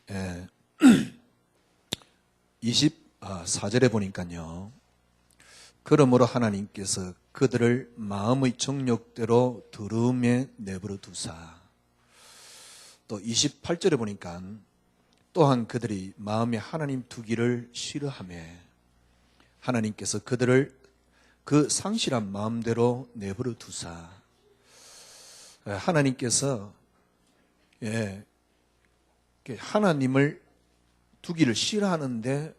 예, 24절에 보니까요. 그러므로 하나님께서 그들을 마음의 정욕대로 더러움에 내버려 두사. 또 28절에 보니까 또한 그들이 마음에 하나님 두기를 싫어하며 하나님께서 그들을 그 상실한 마음대로 내버려 두사. 하나님께서 하나님을 두기를 싫어하는데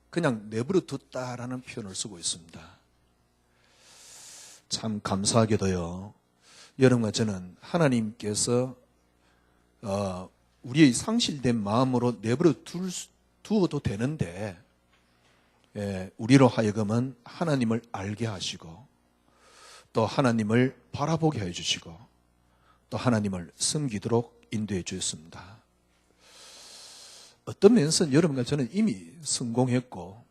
그냥 내버려 뒀다라는 표현을 쓰고 있습니다. 참 감사하게도요, 여러분과 저는 하나님께서 우리의 상실된 마음으로 내버려 두어도 되는데, 우리로 하여금은 하나님을 알게 하시고 또 하나님을 바라보게 해주시고 또 하나님을 섬기도록 인도해 주셨습니다. 어떤 면에서는 여러분과 저는 이미 성공했고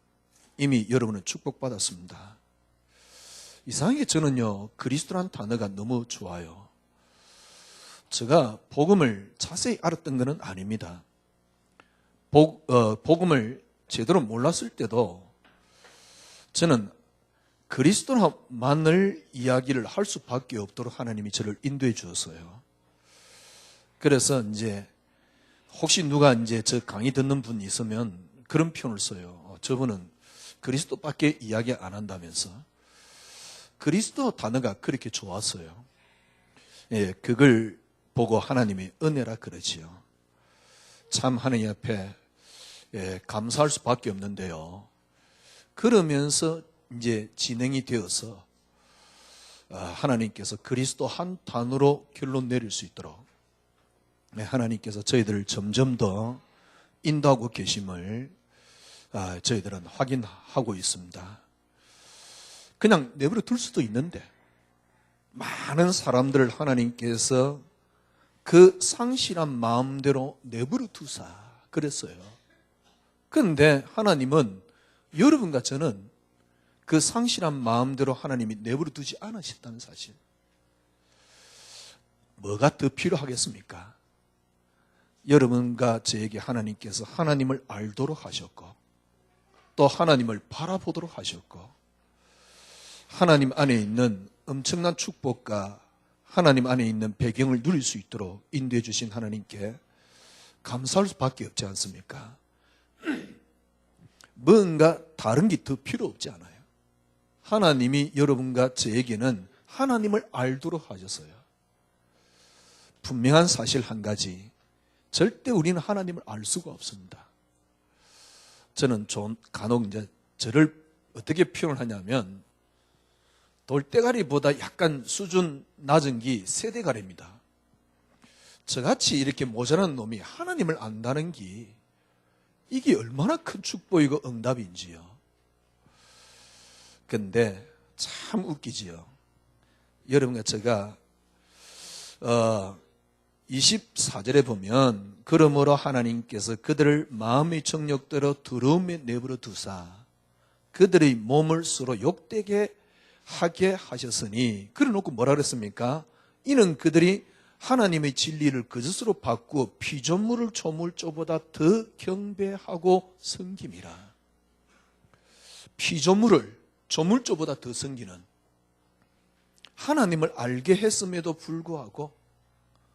이미 여러분은 축복받았습니다. 이상하게 저는요, 그리스도라는 단어가 너무 좋아요. 제가 복음을 자세히 알았던 것은 아닙니다. 복음을 제대로 몰랐을 때도 저는 그리스도만을 이야기를 할 수밖에 없도록 하나님이 저를 인도해 주었어요. 그래서 이제 혹시 누가 이제 저 강의 듣는 분이 있으면 그런 표현을 써요. 저분은 그리스도밖에 이야기 안 한다면서. 그리스도 단어가 그렇게 좋았어요. 그걸 보고 하나님의 은혜라 그러지요. 참 하나님 앞에 감사할 수밖에 없는데요. 그러면서 이제 진행이 되어서 하나님께서 그리스도 한 단어로 결론 내릴 수 있도록 하나님께서 저희들을 점점 더 인도하고 계심을 저희들은 확인하고 있습니다. 그냥 내버려 둘 수도 있는데 많은 사람들을 하나님께서 그 상실한 마음대로 내버려 두사 그랬어요. 그런데 하나님은 여러분과 저는 그 상실한 마음대로 하나님이 내버려 두지 않으셨다는 사실. 뭐가 더 필요하겠습니까? 여러분과 저에게 하나님께서 하나님을 알도록 하셨고 또 하나님을 바라보도록 하셨고 하나님 안에 있는 엄청난 축복과 하나님 안에 있는 배경을 누릴 수 있도록 인도해 주신 하나님께 감사할 수밖에 없지 않습니까? 뭔가 다른 게 더 필요 없지 않아요. 하나님이 여러분과 저에게는 하나님을 알도록 하셨어요. 분명한 사실 한 가지, 절대 우리는 하나님을 알 수가 없습니다. 저는 간혹 이제 저를 어떻게 표현을 하냐면 돌대가리보다 약간 수준 낮은 게 세대가리입니다. 저같이 이렇게 모자란 놈이 하나님을 안다는 게 이게 얼마나 큰 축복이고 응답인지요. 근데 참 웃기지요. 여러분과 제가 24절에 보면 그러므로 하나님께서 그들을 마음의 정욕대로 더러움에 내버려 두사 그들의 몸을 서로 욕되게 하게 하셨으니 그래놓고 뭐라 그랬습니까? 이는 그들이 하나님의 진리를 거짓으로 바꾸어 피조물을 조물조보다 더 경배하고 섬김이라. 피조물을 조물조보다 더 섬기는 하나님을 알게 했음에도 불구하고,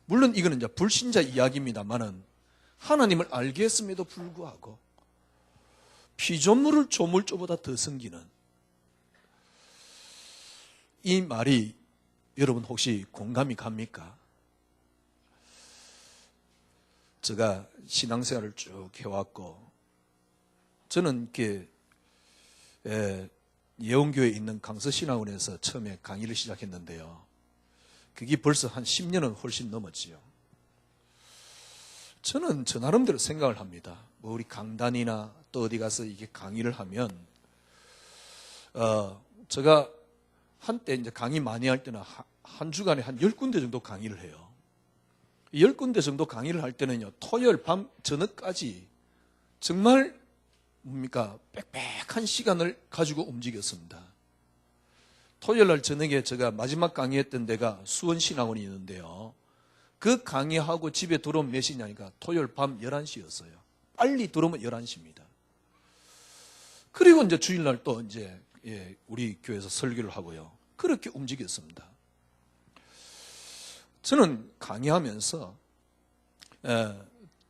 물론 이거는 이제 불신자 이야기입니다만은 하나님을 알게 했음에도 불구하고 피조물을 조물조보다 더 섬기는 이 말이 여러분 혹시 공감이 갑니까? 제가 신앙생활을 쭉 해왔고 저는 이렇게 예원교회에 있는 강서신학원에서 처음에 강의를 시작했는데요. 그게 벌써 한 10년은 훨씬 넘었지요. 저는 저 나름대로 생각을 합니다. 뭐 우리 강단이나 또 어디 가서 이게 강의를 하면 제가 한때 이제 강의 많이 할 때는 한 주간에 한 10군데 정도 강의를 해요. 10군데 정도 강의를 할 때는요, 토요일 밤 저녁까지 정말 뭡니까? 빽빽한 시간을 가지고 움직였습니다. 토요일 날 저녁에 제가 마지막 강의했던 데가 수원신학원이 있는데요. 그 강의하고 집에 들어오면 몇 시냐니까 토요일 밤 11시였어요. 빨리 들어오면 11시입니다. 그리고 이제 주일날 또 이제 우리 교회에서 설교를 하고요. 그렇게 움직였습니다. 저는 강의하면서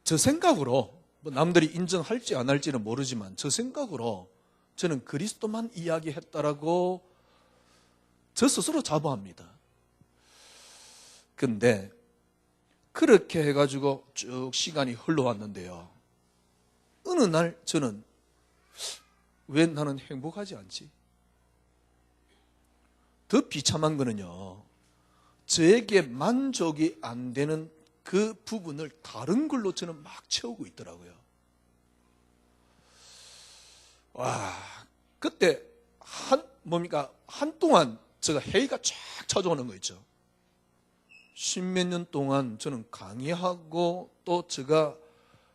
저 생각으로 뭐 남들이 인정할지 안 할지는 모르지만 저 생각으로 저는 그리스도만 이야기했다라고 저 스스로 자부합니다. 근데 그렇게 해가지고 쭉 시간이 흘러왔는데요. 어느 날 저는 왜 나는 행복하지 않지? 더 비참한 거는요. 저에게 만족이 안 되는 그 부분을 다른 걸로 저는 막 채우고 있더라고요. 와, 그때 한동안 제가 회의가 쫙 찾아오는 거 있죠. 십몇 년 동안 저는 강의하고 또 제가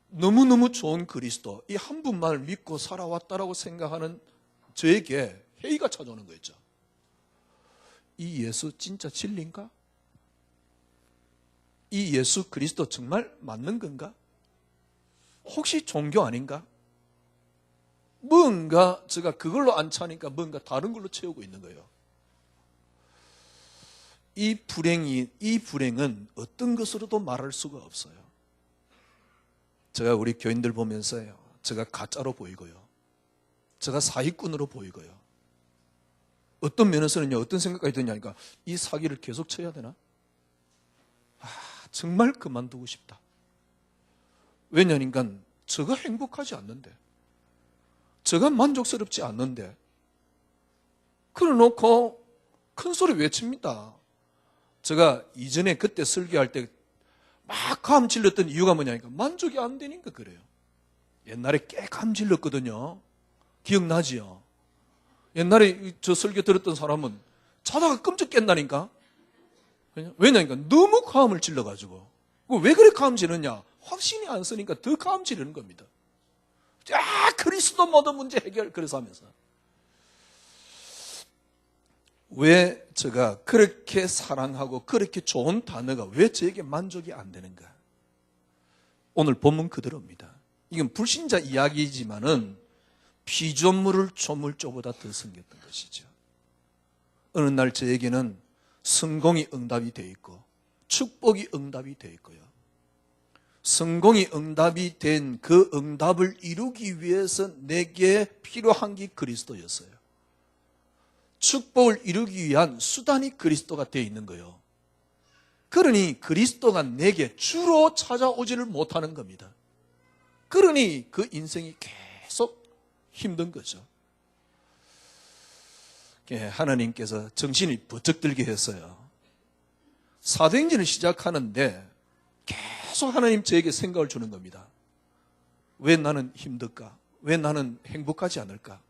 너무너무 좋은 그리스도, 이 한 분만을 믿고 살아왔다라고 생각하는 저에게 회의가 찾아오는 거 있죠. 이 예수 진짜 진리인가? 이 예수 그리스도 정말 맞는 건가? 혹시 종교 아닌가? 뭔가 제가 그걸로 안 차니까 뭔가 다른 걸로 채우고 있는 거예요. 이 불행은 어떤 것으로도 말할 수가 없어요. 제가 우리 교인들 보면서요, 제가 가짜로 보이고요, 제가 사기꾼으로 보이고요. 어떤 면에서는요, 어떤 생각까지 드냐니까 이 사기를 계속 쳐야 되나? 정말 그만두고 싶다. 왜냐니까 제가 행복하지 않는데, 제가 만족스럽지 않는데, 그래놓고 큰 소리 외칩니다. 제가 이전에 그때 설교할 때 막 감 질렀던 이유가 뭐냐니까 만족이 안 되니까 그래요. 옛날에 꽤 감 질렀거든요. 기억나지요? 옛날에 저 설교 들었던 사람은 자다가 끔찍 깬다니까. 왜냐니까 너무 감을 질러가지고. 왜 그래 감 지르냐? 확신이 안 쓰니까 더 감 지르는 겁니다. 그리스도 모든 문제 해결, 그래서 하면서. 왜 제가 그렇게 사랑하고 그렇게 좋은 단어가 왜 저에게 만족이 안 되는가? 오늘 본문 그대로입니다. 이건 불신자 이야기지만은 피조물을 조물조보다 더 섬겼던 것이죠. 어느 날 저에게는 성공이 응답이 되어 있고 축복이 응답이 되어 있고요. 성공이 응답이 된 그 응답을 이루기 위해서 내게 필요한 게 그리스도였어요. 축복을 이루기 위한 수단이 그리스도가 되어 있는 거예요. 그러니 그리스도가 내게 주로 찾아오지를 못하는 겁니다. 그러니 그 인생이 계속 힘든 거죠. 하나님께서 정신이 번쩍 들게 했어요. 사도행전을 시작하는데 계속 하나님 저에게 생각을 주는 겁니다. 왜 나는 힘들까? 왜 나는 행복하지 않을까?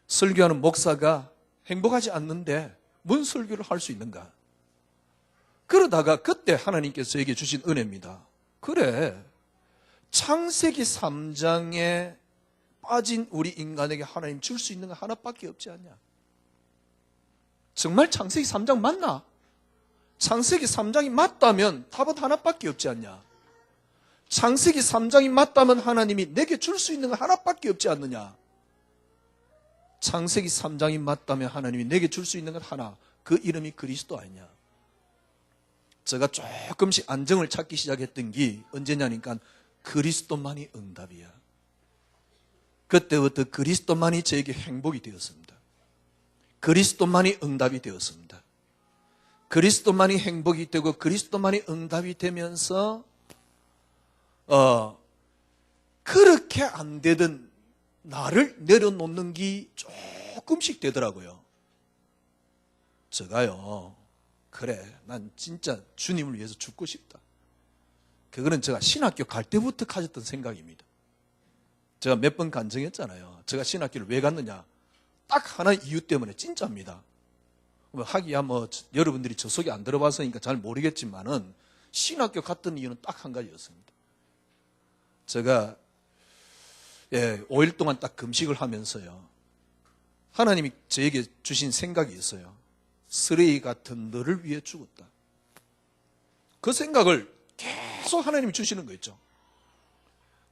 설교하는 목사가 행복하지 않는데 뭔 설교를 할 수 있는가? 그러다가 그때 하나님께서 저에게 주신 은혜입니다. 그래, 창세기 3장에 빠진 우리 인간에게 하나님 줄 수 있는 거 하나밖에 없지 않냐? 정말 창세기 3장 맞나? 창세기 3장이 맞다면 답은 하나밖에 없지 않냐? 창세기 3장이 맞다면 하나님이 내게 줄 수 있는 거 하나밖에 없지 않느냐? 창세기 3장이 맞다면 하나님이 내게 줄 수 있는 건 하나, 그 이름이 그리스도 아니냐? 제가 조금씩 안정을 찾기 시작했던 게 언제냐니까 그리스도만이 응답이야. 그때부터 그리스도만이 저에게 행복이 되었습니다. 그리스도만이 응답이 되었습니다. 그리스도만이 행복이 되고 그리스도만이 응답이 되면서 그렇게 안 되던 나를 내려놓는 게 조금씩 되더라고요. 제가요, 그래, 난 진짜 주님을 위해서 죽고 싶다. 그거는 제가 신학교 갈 때부터 가졌던 생각입니다. 제가 몇 번 간증했잖아요. 제가 신학교를 왜 갔느냐? 딱 하나 이유 때문에, 진짜입니다. 하기야 여러분들이 저 속에 안 들어봐서니까 잘 모르겠지만은 신학교 갔던 이유는 딱 한 가지였습니다. 제가 5일 동안 딱 금식을 하면서요, 하나님이 저에게 주신 생각이 있어요. 쓰레기 같은 너를 위해 죽었다. 그 생각을 계속 하나님이 주시는 거 있죠.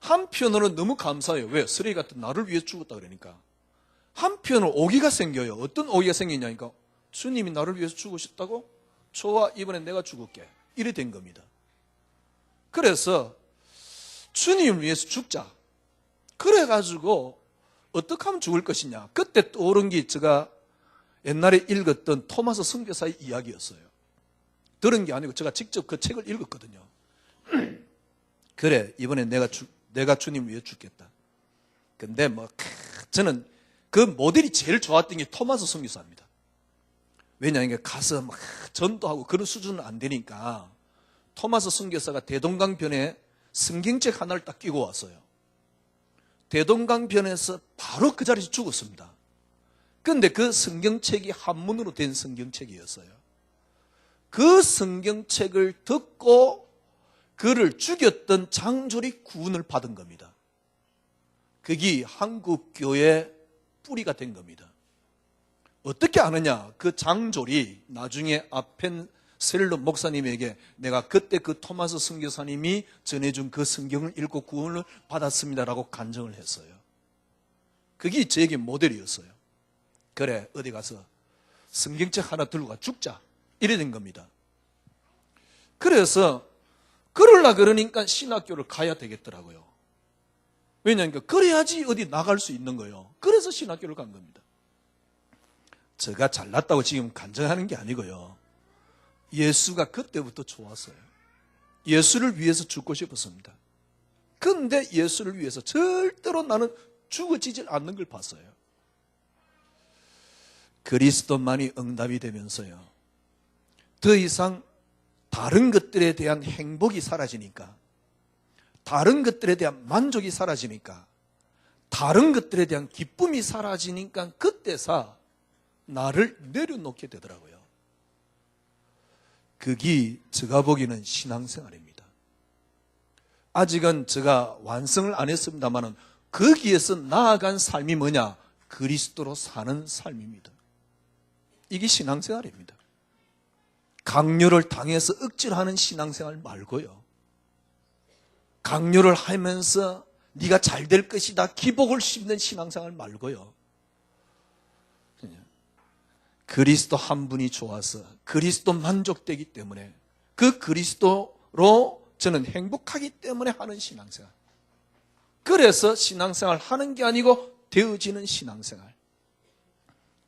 한편으로는 너무 감사해요. 왜? 쓰레기 같은 나를 위해 죽었다 그러니까. 한편으로 오기가 생겨요. 어떤 오기가 생기냐니까, 주님이 나를 위해서 죽으셨다고? 좋아, 이번엔 내가 죽을게. 이래 된 겁니다. 그래서 주님을 위해서 죽자. 그래가지고 어떻게 하면 죽을 것이냐. 그때 떠오른 게 제가 옛날에 읽었던 토마스 선교사의 이야기였어요. 들은 게 아니고 제가 직접 그 책을 읽었거든요. 그래, 이번엔 내가 주님을 위해 죽겠다. 근데 저는 그 모델이 제일 좋았던 게 토마스 선교사입니다. 왜냐하면 가서 막 전도하고 그런 수준은 안 되니까 토마스 선교사가 대동강변에 성경책 하나를 딱 끼고 왔어요. 대동강변에서 바로 그 자리에서 죽었습니다. 그런데 그 성경책이 한문으로 된 성경책이었어요. 그 성경책을 듣고 그를 죽였던 장졸이 구원을 받은 겁니다. 그게 한국교회 뿌리가 된 겁니다. 어떻게 아느냐? 그 장졸이 나중에 아펜셀러 목사님에게 내가 그때 그 토마스 선교사님이 전해준 그 성경을 읽고 구원을 받았습니다라고 간증을 했어요. 그게 저에게 모델이었어요. 그래, 어디 가서 성경책 하나 들고 가 죽자. 이래 된 겁니다. 그래서 그러니까 신학교를 가야 되겠더라고요. 왜냐하면 그래야지 어디 나갈 수 있는 거예요. 그래서 신학교를 간 겁니다. 제가 잘났다고 지금 간증하는 게 아니고요. 예수가 그때부터 좋았어요. 예수를 위해서 죽고 싶었습니다. 그런데 예수를 위해서 절대로 나는 죽어지질 않는 걸 봤어요. 그리스도만이 응답이 되면서요. 더 이상 다른 것들에 대한 행복이 사라지니까, 다른 것들에 대한 만족이 사라지니까, 다른 것들에 대한 기쁨이 사라지니까 그때서 나를 내려놓게 되더라고요. 그게 제가 보기에는 신앙생활입니다. 아직은 제가 완성을 안 했습니다만 거기에서 나아간 삶이 뭐냐? 그리스도로 사는 삶입니다. 이게 신앙생활입니다. 강요를 당해서 억지로 하는 신앙생활 말고요. 강요를 하면서 네가 잘 될 것이다 기복을 씹는 신앙생활 말고요. 그리스도 한 분이 좋아서 그리스도 만족되기 때문에 그 그리스도로 저는 행복하기 때문에 하는 신앙생활. 그래서 신앙생활 하는 게 아니고 되어지는 신앙생활.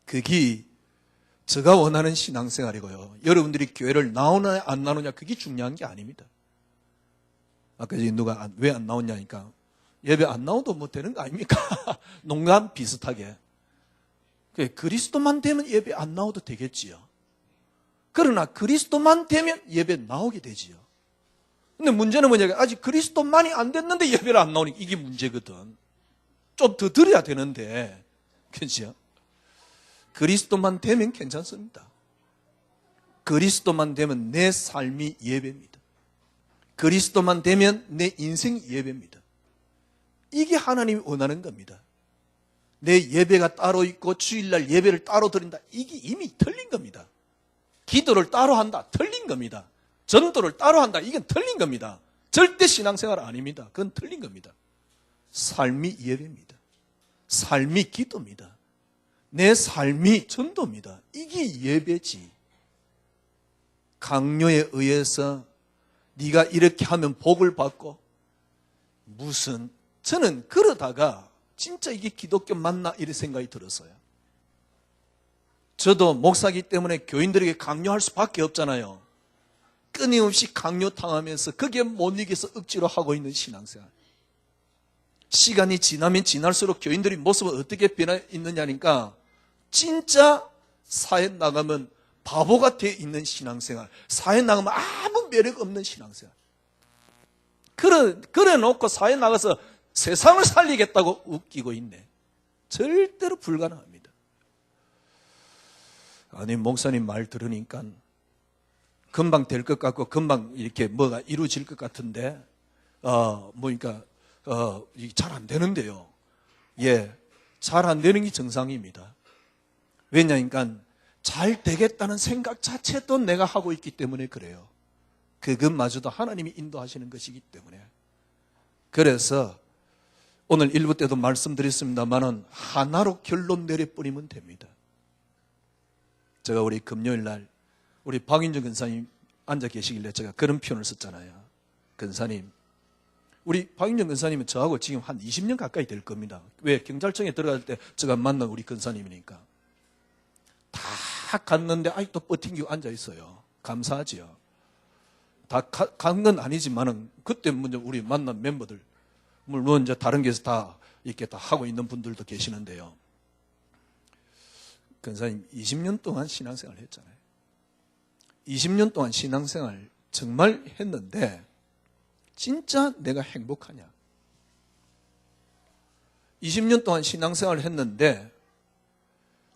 그게 제가 원하는 신앙생활이고요. 여러분들이 교회를 나오느냐 안 나오느냐 그게 중요한 게 아닙니다. 아까 누가 왜 안 나오냐니까 예배 안 나오도 뭐 되는 거 아닙니까? 농담 비슷하게. 그리스도만 되면 예배 안 나오도 되겠지요. 그러나 그리스도만 되면 예배 나오게 되지요. 근데 문제는 뭐냐? 아직 그리스도만이 안 됐는데 예배를 안 나오니까 이게 문제거든. 좀 더 드려야 되는데. 그렇죠? 그리스도만 되면 괜찮습니다. 그리스도만 되면 내 삶이 예배입니다. 그리스도만 되면 내 인생이 예배입니다. 이게 하나님이 원하는 겁니다. 내 예배가 따로 있고 주일날 예배를 따로 드린다. 이게 이미 틀린 겁니다. 기도를 따로 한다. 틀린 겁니다. 전도를 따로 한다. 이건 틀린 겁니다. 절대 신앙생활 아닙니다. 그건 틀린 겁니다. 삶이 예배입니다. 삶이 기도입니다. 내 삶이 전도입니다. 이게 예배지. 강요에 의해서 네가 이렇게 하면 복을 받고 무슨 저는 그러다가 진짜 이게 기독교 맞나 이런 생각이 들었어요. 저도 목사기 때문에 교인들에게 강요할 수밖에 없잖아요. 끊임없이 강요당하면서 그게 못 이겨서 억지로 하고 있는 신앙생활. 시간이 지나면 지날수록 교인들의 모습은 어떻게 변해 있느냐니까 진짜 사회 나가면 바보가 되어 있는 신앙생활, 사회 나가면 아무 매력 없는 신앙생활. 그래 놓고 사회 나가서 세상을 살리겠다고 웃기고 있네. 절대로 불가능합니다. 아니 목사님 말 들으니까 금방 될 것 같고 금방 이렇게 뭐가 이루어질 것 같은데 그러니까 잘 안 되는데요. 예, 잘 안 되는 게 정상입니다. 왜냐니까 잘 되겠다는 생각 자체도 내가 하고 있기 때문에 그래요. 그것마저도 하나님이 인도하시는 것이기 때문에. 그래서 오늘 일부 때도 말씀드렸습니다만은 하나로 결론 내려버리면 됩니다. 제가 우리 금요일 날 우리 박인정 근사님 앉아 계시길래 제가 그런 표현을 썼잖아요. 근사님, 우리 박인정 근사님은 저하고 지금 한 20년 가까이 될 겁니다. 왜? 경찰청에 들어갈 때 제가 만난 우리 근사님이니까. 다 갔는데 아직도 버팅기고 앉아 있어요. 감사하지요. 다 간 건 아니지만은 그때 먼저 우리 만난 멤버들, 물론 이제 다른 게서 다 이렇게 다 하고 있는 분들도 계시는데요. 근사님 20년 동안 신앙생활 했잖아요. 20년 동안 신앙생활 정말 했는데 진짜 내가 행복하냐? 20년 동안 신앙생활을 했는데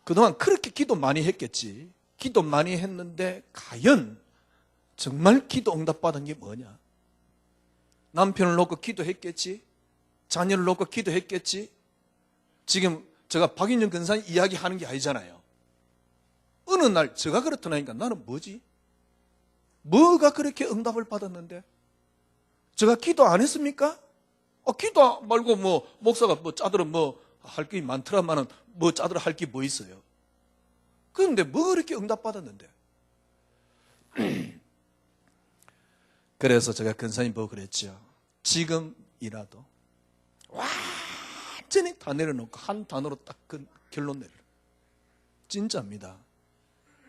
그동안 그렇게 기도 많이 했겠지. 기도 많이 했는데 과연 정말 기도 응답받은 게 뭐냐? 남편을 놓고 기도했겠지? 자녀를 놓고 기도했겠지? 지금 제가 박인영 근사님 이야기하는 게 아니잖아요. 어느 날 제가 그렇더라니까 나는 뭐지? 뭐가 그렇게 응답을 받았는데? 제가 기도 안 했습니까? 기도 말고 뭐 목사가 뭐 짜들어 뭐 할 게 많더라마는 뭐 짜들어 할 게 뭐 있어요? 그런데 뭐 그렇게 응답 받았는데? 그래서 제가 근사님 보고 그랬죠. 지금이라도 완전히 다 내려놓고 한 단어로 딱 그 결론 내려. 진짜입니다.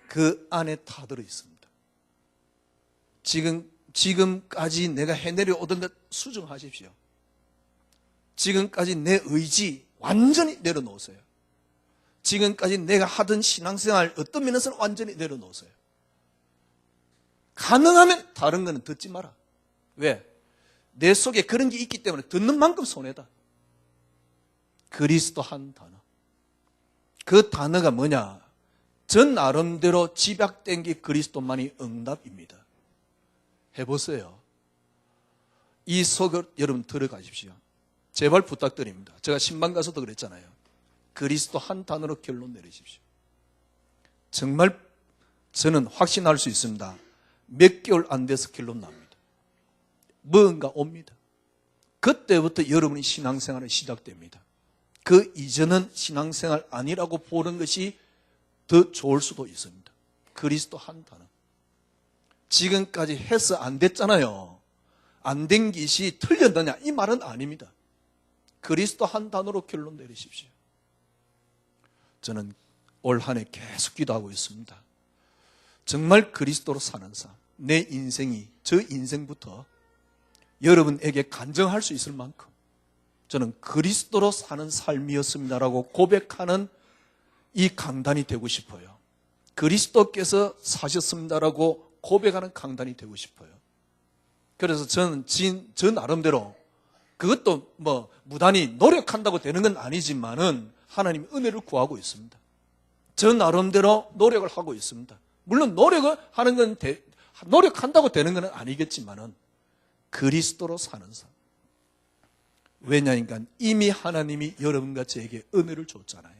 그 안에 다 들어 있습니다. 지금까지 내가 해내려 오던 것 수정하십시오. 지금까지 내 의지 완전히 내려놓으세요. 지금까지 내가 하던 신앙생활 어떤 면에서는 완전히 내려놓으세요. 가능하면 다른 거는 듣지 마라. 왜? 내 속에 그런 게 있기 때문에 듣는 만큼 손해다. 그리스도 한 단어. 그 단어가 뭐냐? 전 나름대로 집약된 게 그리스도만이 응답입니다. 해보세요. 이 속을 여러분 들어가십시오. 제발 부탁드립니다. 제가 신방 가서도 그랬잖아요. 그리스도 한 단어로 결론 내리십시오. 정말 저는 확신할 수 있습니다. 몇 개월 안 돼서 결론 납니다. 뭔가 옵니다. 그때부터 여러분의 신앙생활이 시작됩니다. 그 이전은 신앙생활 아니라고 보는 것이 더 좋을 수도 있습니다. 그리스도 한 단어. 지금까지 해서 안 됐잖아요. 안 된 것이 틀렸느냐 이 말은 아닙니다. 그리스도 한 단어로 결론 내리십시오. 저는 올 한 해 계속 기도하고 있습니다. 정말 그리스도로 사는 삶, 내 인생이 저 인생부터 여러분에게 간증할 수 있을 만큼 저는 그리스도로 사는 삶이었습니다라고 고백하는 이 강단이 되고 싶어요. 그리스도께서 사셨습니다라고 고백하는 강단이 되고 싶어요. 그래서 저는 저 나름대로 그것도 뭐 무단히 노력한다고 되는 건 아니지만은 하나님 은혜를 구하고 있습니다. 저 나름대로 노력을 하고 있습니다. 물론 노력을 하는 건 노력한다고 되는 건 아니겠지만은 그리스도로 사는 삶. 왜냐니까 이미 하나님이 여러분과 저에게 은혜를 줬잖아요.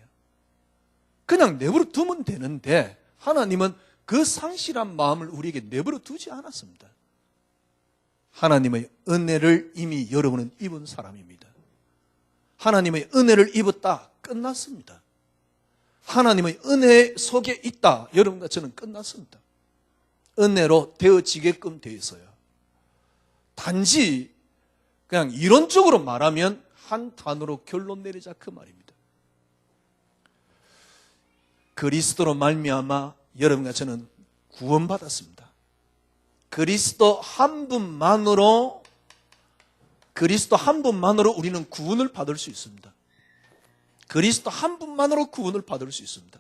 그냥 내버려 두면 되는데 하나님은 그 상실한 마음을 우리에게 내버려 두지 않았습니다. 하나님의 은혜를 이미 여러분은 입은 사람입니다. 하나님의 은혜를 입었다. 끝났습니다. 하나님의 은혜 속에 있다. 여러분과 저는 끝났습니다. 은혜로 되어지게끔 되어 있어요. 단지 그냥 이론적으로 말하면 한 단어로 결론 내리자 그 말입니다. 그리스도로 말미암아 여러분과 저는 구원받았습니다. 그리스도 한 분만으로 우리는 구원을 받을 수 있습니다. 그리스도 한 분만으로 구원을 받을 수 있습니다.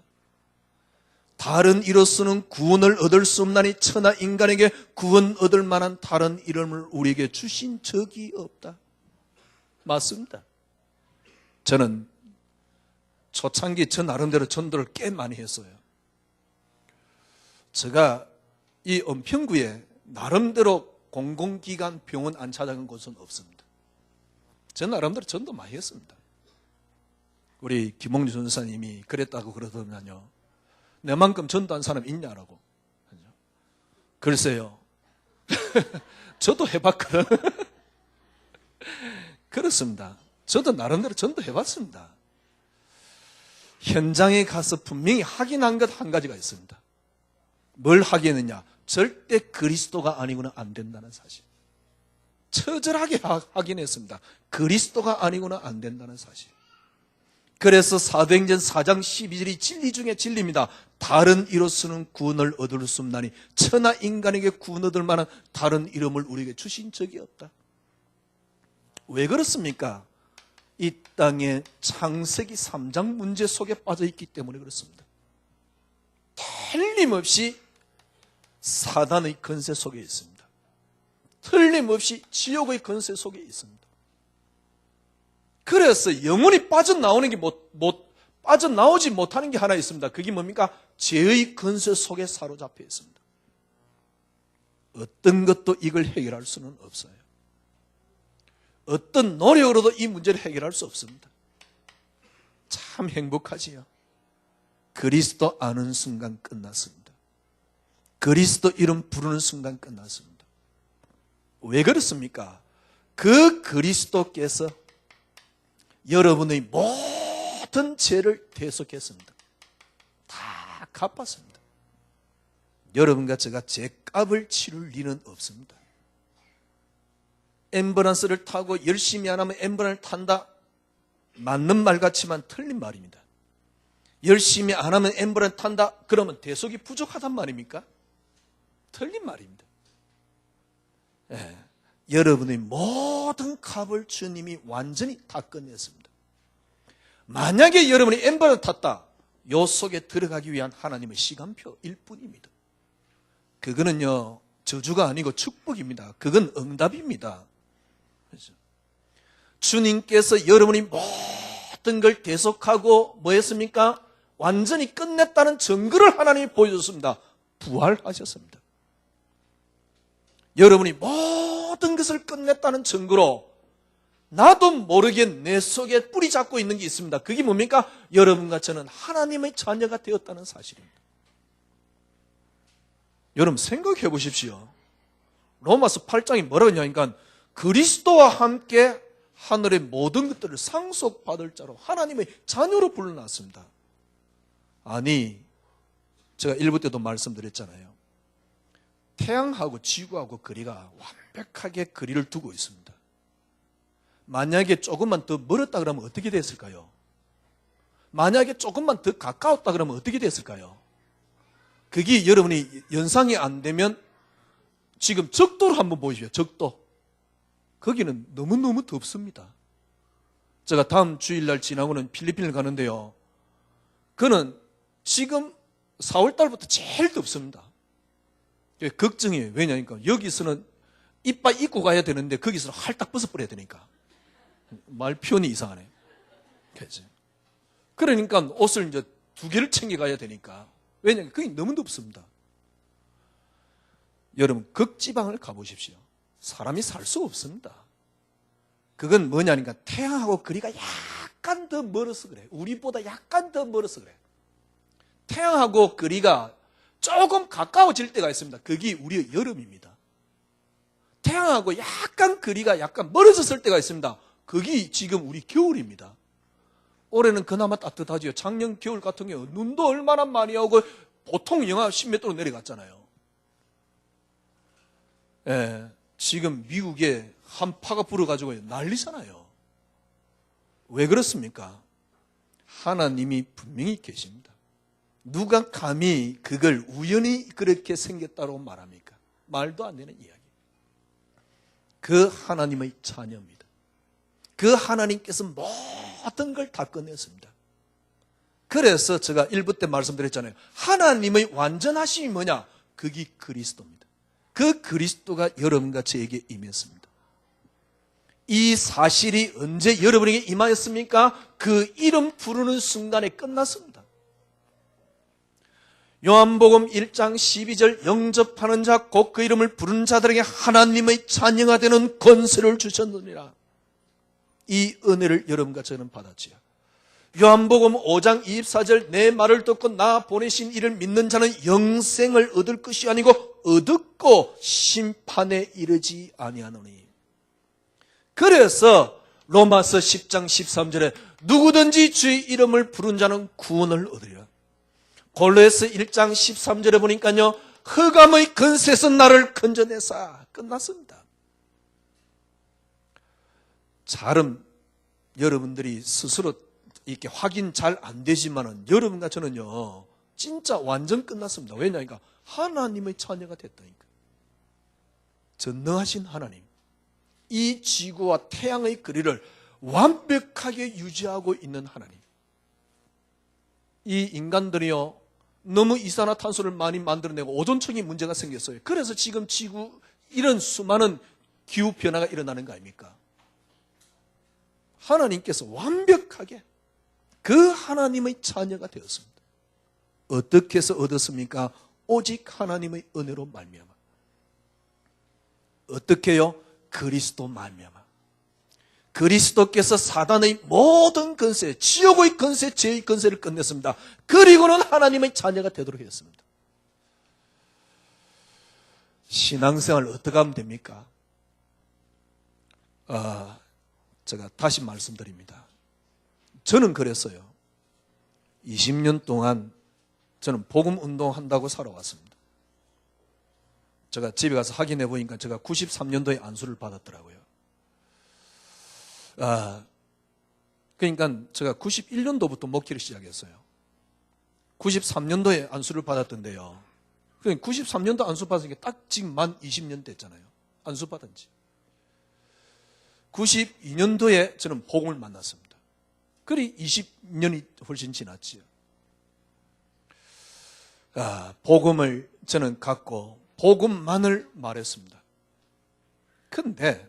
다른 이로서는 구원을 얻을 수 없나니 천하 인간에게 구원 얻을 만한 다른 이름을 우리에게 주신 적이 없다. 맞습니다. 저는 초창기 저 나름대로 전도를 꽤 많이 했어요. 제가 이 은평구에 나름대로 공공기관 병원 안 찾아간 곳은 없습니다. 저 나름대로 전도 많이 했습니다. 우리 김홍주 전사님이 그랬다고 그러더만요. 내만큼 전도한 사람 있냐라고. 글쎄요. 저도 해봤거든. 그렇습니다. 저도 나름대로 전도해봤습니다. 현장에 가서 분명히 확인한 것 한 가지가 있습니다. 뭘 확인했느냐? 절대 그리스도가 아니고는 안 된다는 사실. 처절하게 확인했습니다. 그리스도가 아니고는 안 된다는 사실. 그래서 사도행전 4장 12절이 진리 중에 진리입니다. 다른 이로서는 구원을 얻을 수 없나니 천하 인간에게 구원 얻을 만한 다른 이름을 우리에게 주신 적이 없다. 왜 그렇습니까? 이 땅에 창세기 3장 문제 속에 빠져 있기 때문에 그렇습니다. 틀림없이 사단의 권세 속에 있습니다. 틀림없이 지옥의 권세 속에 있습니다. 그래서 영혼이 빠져나오는 게 빠져나오지 못하는 게 하나 있습니다. 그게 뭡니까? 죄의 권세 속에 사로잡혀 있습니다. 어떤 것도 이걸 해결할 수는 없어요. 어떤 노력으로도 이 문제를 해결할 수 없습니다. 참 행복하지요. 그리스도 아는 순간 끝났습니다. 그리스도 이름 부르는 순간 끝났습니다. 왜 그렇습니까? 그 그리스도께서 여러분의 모든 죄를 대속했습니다. 다 갚았습니다. 여러분과 제가 죄값을 치를 리는 없습니다. 앰뷸런스를 타고 열심히 안 하면 앰뷸런스를 탄다. 맞는 말 같지만 틀린 말입니다. 열심히 안 하면 앰뷸런스 탄다. 그러면 대속이 부족하단 말입니까? 틀린 말입니다. 예. 여러분의 모든 값을 주님이 완전히 다 끝냈습니다. 만약에 여러분이 앰뷸런스 탔다. 요 속에 들어가기 위한 하나님의 시간표일 뿐입니다. 그거는요 저주가 아니고 축복입니다. 그건 응답입니다. 그렇죠? 주님께서 여러분이 모든 걸 대속하고 뭐 했습니까? 완전히 끝냈다는 증거를 하나님이 보여줬습니다. 부활하셨습니다. 여러분이 모든 것을 끝냈다는 증거로 나도 모르게 내 속에 뿌리 잡고 있는 게 있습니다. 그게 뭡니까? 여러분과 저는 하나님의 자녀가 되었다는 사실입니다. 여러분 생각해 보십시오. 로마서 8장이 뭐라고 했냐니까 그리스도와 함께 하늘의 모든 것들을 상속받을 자로 하나님의 자녀로 불러놨습니다. 아니 제가 1부 때도 말씀드렸잖아요. 태양하고 지구하고 거리가 완벽하게 거리를 두고 있습니다. 만약에 조금만 더 멀었다 그러면 어떻게 됐을까요? 만약에 조금만 더 가까웠다 그러면 어떻게 됐을까요? 그게 여러분이 연상이 안 되면 지금 적도를 한번 보십시오. 적도. 거기는 너무너무 덥습니다. 제가 다음 주일날 지나고는 필리핀을 가는데요. 그는 지금 4월달부터 제일 덥습니다. 걱정이에요. 왜냐니까 여기서는 이빨 입고 가야 되는데 거기서는 할딱 벗어버려야 되니까. 말 표현이 이상하네. 그렇지? 그러니까 옷을 이제 2개를 챙겨가야 되니까. 왜냐하면 그게 너무 덥습니다. 여러분 극지방을 가보십시오. 사람이 살 수 없습니다. 그건 뭐냐니까 태양하고 거리가 약간 더 멀어서 그래. 우리보다 약간 더 멀어서 그래. 태양하고 거리가 조금 가까워질 때가 있습니다. 그게 우리의 여름입니다. 태양하고 약간 거리가 약간 멀어졌을 때가 있습니다. 그게 지금 우리 겨울입니다. 올해는 그나마 따뜻하지요. 작년 겨울 같은 경우 눈도 얼마나 많이 오고 보통 영하 10몇 도로 내려갔잖아요. 예, 지금 미국에 한파가 불어가지고 난리잖아요. 왜 그렇습니까? 하나님이 분명히 계십니다. 누가 감히 그걸 우연히 그렇게 생겼다고 말합니까? 말도 안 되는 이야기. 그 하나님의 자녀입니다. 그 하나님께서 모든 걸 다 끝냈습니다. 그래서 제가 1부 때 말씀드렸잖아요. 하나님의 완전하심이 뭐냐? 그게 그리스도입니다. 그 그리스도가 여러분과 저에게 임했습니다. 이 사실이 언제 여러분에게 임하였습니까? 그 이름 부르는 순간에 끝났습니다. 요한복음 1장 12절 영접하는 자 곧 그 이름을 부르는 자들에게 하나님의 자녀가 되는 권세를 주셨느니라. 이 은혜를 여러분과 저는 받았지요. 요한복음 5장 24절 내 말을 듣고 나 보내신 이를 믿는 자는 영생을 얻을 것이 아니고 얻었고 심판에 이르지 아니하노니. 그래서 로마서 10장 13절에 누구든지 주의 이름을 부른 자는 구원을 얻으리라. 골로새서 1장 13절에 보니까요, 흑암의 근세에서 나를 건져내사. 끝났습니다. 잘은 여러분들이 스스로 이렇게 확인 잘 안 되지만은 여러분과 저는요 진짜 완전 끝났습니다. 왜냐니까 하나님의 자녀가 됐다니까. 전능하신 하나님, 이 지구와 태양의 거리를 완벽하게 유지하고 있는 하나님. 이 인간들이요 너무 이산화탄소를 많이 만들어내고 오존층이 문제가 생겼어요. 그래서 지금 지구 이런 수많은 기후 변화가 일어나는 거 아닙니까? 하나님께서 완벽하게 그 하나님의 자녀가 되었습니다. 어떻게 해서 얻었습니까? 오직 하나님의 은혜로 말미암아. 어떻게 해요? 그리스도 말미암아. 그리스도께서 사단의 모든 권세, 지옥의 권세, 죄의 권세를 끝냈습니다. 그리고는 하나님의 자녀가 되도록 했습니다. 신앙생활 어떻게 하면 됩니까? 제가 다시 말씀드립니다. 저는 그랬어요. 20년 동안 저는 복음 운동한다고 살아왔습니다. 제가 집에 가서 확인해 보니까 제가 93년도에 안수를 받았더라고요. 그러니까 제가 91년도부터 목회를 시작했어요. 93년도에 안수를 받았던데요. 그러니까 93년도 안수 받은 게 딱 지금 만 20년 됐잖아요. 안수 받은 지. 92년도에 저는 복음을 만났습니다. 그리 20년이 훨씬 지났지요. 복음을 저는 갖고 복음만을 말했습니다. 근데